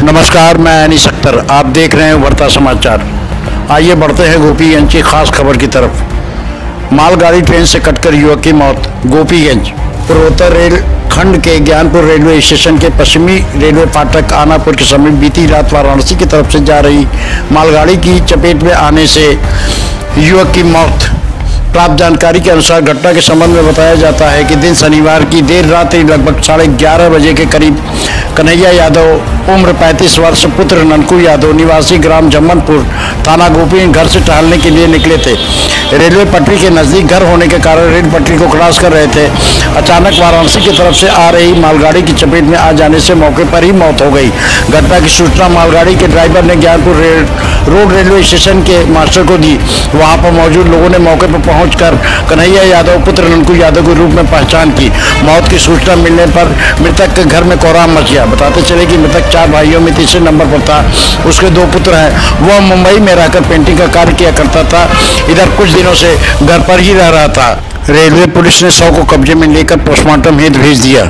नमस्कार, मैं अनीस अख्तर। आप देख रहे हैं उभरता समाचार। आइए बढ़ते हैं गोपीगंज की खास खबर की तरफ। मालगाड़ी ट्रेन से कटकर युवक की मौत। गोपीगंज पूर्वोत्तर रेल खंड के ज्ञानपुर रेलवे स्टेशन के पश्चिमी रेलवे फाटक आनापुर के समीप बीती रात वाराणसी की तरफ से जा रही मालगाड़ी की चपेट में आने से युवक की मौत। प्राप्त जानकारी के अनुसार घटना के संबंध में बताया जाता है कि दिन शनिवार की देर रात्रि लगभग 11:30 बजे के करीब कन्हैया यादव उम्र 35 वर्ष पुत्र ननकू यादव निवासी ग्राम जम्मनपुर थाना गोपीगंज घर से टहलने के लिए निकले थे। रेलवे पटरी के नजदीक घर होने के कारण रेल पटरी को क्रॉस कर रहे थे। अचानक वाराणसी की तरफ से आ रही मालगाड़ी की चपेट में आ जाने से मौके पर ही मौत हो गई। घटना की सूचना मालगाड़ी के ड्राइवर ने ज्ञानपुर रोड रेलवे स्टेशन के मास्टर को दी। वहां पर मौजूद लोगों ने मौके पर पहुंचकर कन्हैया यादव पुत्र ननकू यादव के रूप में पहचान की। मौत की सूचना मिलने पर मृतक के घर में कोहराम मच गया। बताते चले कि मृतक 4 भाइयों में तीसरे नंबर पर था। उसके 2 पुत्र हैं। वह मुंबई में रहकर पेंटिंग का कार्य किया करता था। इधर कुछ दिनों से घर पर ही रह रहा था। रेलवे पुलिस ने शव को कब्जे में लेकर पोस्टमार्टम हेतु भेज दिया।